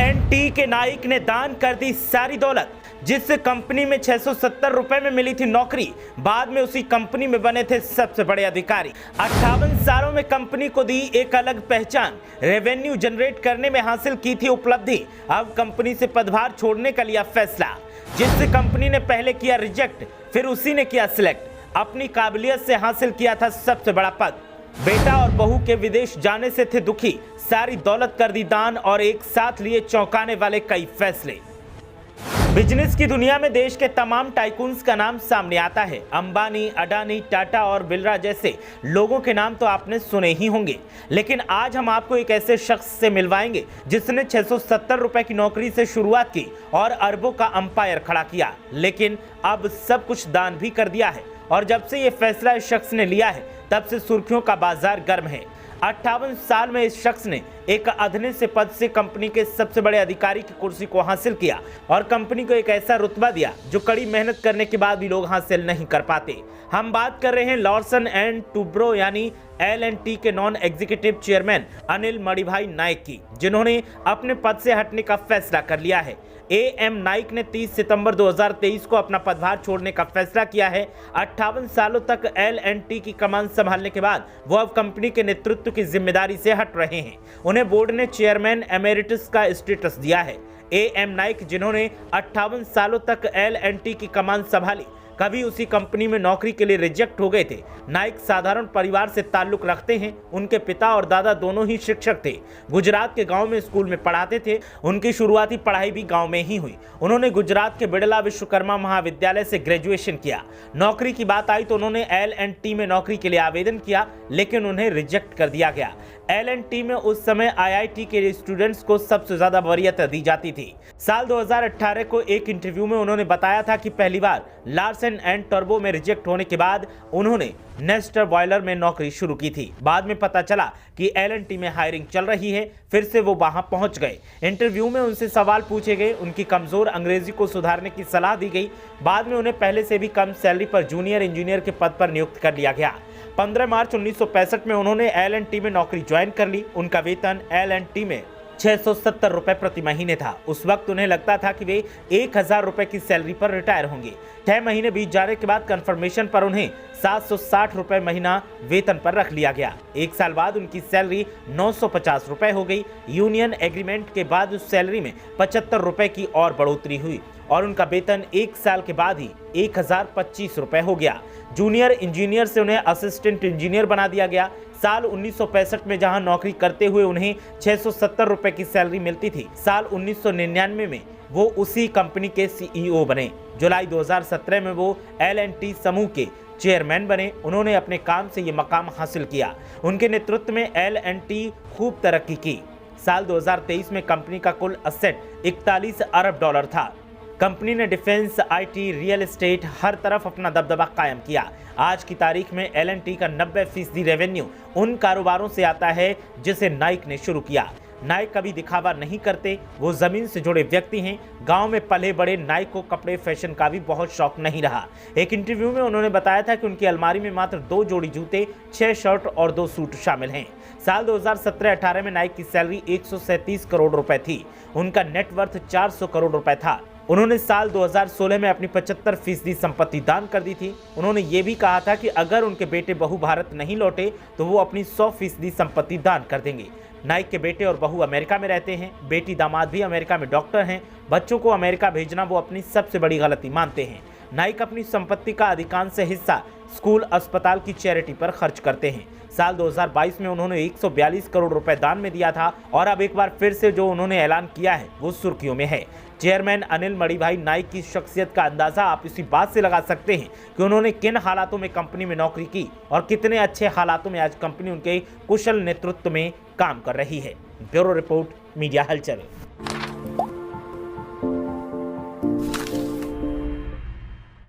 L&T के नाइक ने दान कर दी सारी दौलत। जिस कंपनी में 670 रुपए में मिली थी नौकरी, बाद में उसी कंपनी में बने थे सबसे बड़े अधिकारी। 58 सालों में कंपनी को दी एक अलग पहचान, रेवेन्यू जनरेट करने में हासिल की थी उपलब्धि। अब कंपनी से पदभार छोड़ने का लिया फैसला। जिस कंपनी ने पहले किया रिजेक्ट, फिर उसी ने किया सिलेक्ट। अपनी काबिलियत से हासिल किया था सबसे बड़ा पद। बेटा और बहू के विदेश जाने से थे दुखी, सारी दौलत कर दी दान और एक साथ लिए चौंकाने वाले कई फैसले। बिजनेस की दुनिया में देश के तमाम टाइकून्स का नाम सामने आता है। अंबानी, अडानी, टाटा और बिरला जैसे लोगों के नाम तो आपने सुने ही होंगे, लेकिन आज हम आपको एक ऐसे शख्स से मिलवाएंगे जिसने 670 रुपए की नौकरी से शुरुआत की और अरबों का अंपायर खड़ा किया, लेकिन अब सब कुछ दान भी कर दिया है। और जब से ये फैसला इस शख्स ने लिया है, तब से सुर्खियों का बाजार गर्म है। 58 साल में इस शख्स ने एक अधने से पद से कंपनी के सबसे बड़े अधिकारी की कुर्सी को हासिल किया और कंपनी को एक ऐसा रुतबा दिया जो कड़ी मेहनत करने के बाद भी लोग हासिल नहीं कर पाते। हम बात कर रहे हैं लार्सन एंड टूब्रो यानी L&T के non executive chairman Anil Manibhai Naik की, जिन्होंने अपने पद से हटने का फैसला कर लिया है। AM नाइक ने 30 सितंबर 2023 को अपना पदभार छोड़ने का फैसला किया है। 58 सालों तक L&T की कमान संभालने के बाद वो अब कंपनी के नेतृत्व की जिम्मेदारी से हट रहे हैं। उन्हें बोर्ड ने चेयरमैन एमेरिटस का स्टेटस दिया है। AM नाइक, जिन्होंने 58 सालों तक L&T की कमान संभाली, कभी उसी कंपनी में नौकरी के लिए रिजेक्ट हो गए थे। नाइक साधारण परिवार से ताल्लुक रखते हैं। उनके पिता और दादा दोनों ही शिक्षक थे। गुजरात के गांव में स्कूल में पढ़ाते थे। उनकी शुरुआती पढ़ाई भी गांव में ही हुई। उन्होंने गुजरात के बिड़ला विश्वकर्मा महाविद्यालय से ग्रेजुएशन किया। नौकरी की बात आई तो उन्होंने L&T में नौकरी के लिए आवेदन किया, लेकिन उन्हें रिजेक्ट कर दिया गया। L&T में उस समय IIT के स्टूडेंट्स को सबसे ज्यादा वरीयता दी जाती थी। साल 2018 को एक इंटरव्यू में उन्होंने बताया था कि पहली बार लार्सन एंड टर्बो में रिजेक्ट होने के बाद उन्होंने नेस्टर बॉयलर में नौकरी शुरू की थी। बाद में पता चला कि L&T में हायरिंग चल रही है, फिर से वो वहां पहुंच गए। इंटरव्यू में उनसे सवाल पूछे गए, उनकी कमजोर अंग्रेजी को सुधारने की सलाह दी गई। बाद में उन्हें पहले से भी कम सैलरी पर जूनियर इंजीनियर के पद पर नियुक्त कर लिया गया। 15 मार्च 1965 में उन्होंने L&T में नौकरी ज्वाइन कर ली। उनका वेतन L&T में 670 रुपए प्रति महीने था। उस वक्त उन्हें लगता था कि वे 1000 रुपए की सैलरी पर रिटायर होंगे। 6 महीने बीत जाने के बाद कंफर्मेशन पर उन्हें 760 रुपए महीना वेतन पर रख लिया गया। एक साल बाद उनकी सैलरी 950 रुपए हो गई। यूनियन एग्रीमेंट के बाद उस सैलरी में 75 रुपए की और बढ़ोतरी हुई और उनका वेतन एक साल के बाद ही 1025 रुपए हो गया। जूनियर इंजीनियर से उन्हें असिस्टेंट इंजीनियर बना दिया गया। साल 1965 में जहां नौकरी करते हुए उन्हें 670 रुपए की सैलरी मिलती थी, साल 1999 में वो उसी कंपनी के CEO बने। जुलाई 2017 में वो L&T समूह के चेयरमैन बने। उन्होंने अपने काम से ये मकाम हासिल किया। उनके नेतृत्व में L&T खूब तरक्की की। साल 2023 में कंपनी का कुल असेट 41 अरब डॉलर था। कंपनी ने डिफेंस, IT, रियल एस्टेट हर तरफ अपना दबदबा कायम किया। आज की तारीख में L&T का 90% रेवेन्यू उन कारोबारों से आता है जिसे नाइक ने शुरू किया। नाइक कभी दिखावा नहीं करते, वो जमीन से जुड़े व्यक्ति हैं। गांव में पले बड़े नाइक को कपड़े फैशन का भी बहुत शौक नहीं रहा। एक इंटरव्यू में उन्होंने बताया था कि उनकी अलमारी में मात्र 2 जोड़ी जूते, 6 शर्ट और 2 सूट शामिल हैं। साल 2017-18 में नाइक की सैलरी 137 करोड़ रुपए थी। उनका नेटवर्थ 400 करोड़ रुपए था। उन्होंने साल 2016 में अपनी 75% संपत्ति दान कर दी थी। उन्होंने ये भी कहा था कि अगर उनके बेटे बहू भारत नहीं लौटे तो वो अपनी 100% संपत्ति दान कर देंगे। नाइक के बेटे और बहू अमेरिका में रहते हैं। बेटी दामाद भी अमेरिका में डॉक्टर हैं। बच्चों को अमेरिका भेजना वो अपनी सबसे बड़ी गलती मानते हैं। नाइक अपनी संपत्ति का अधिकांश हिस्सा स्कूल, अस्पताल की चैरिटी पर खर्च करते हैं। साल 2022 में उन्होंने 142 करोड़ रुपए दान में दिया था और अब एक बार फिर से जो उन्होंने ऐलान किया है वो सुर्खियों में है। चेयरमैन अनिल मणिभाई नाइक की शख्सियत का अंदाजा आप इसी बात से लगा सकते हैं कि उन्होंने किन हालातों में कंपनी में नौकरी की और कितने अच्छे हालातों में आज कंपनी उनके कुशल नेतृत्व में काम कर रही है। ब्यूरो रिपोर्ट, मीडिया हलचल।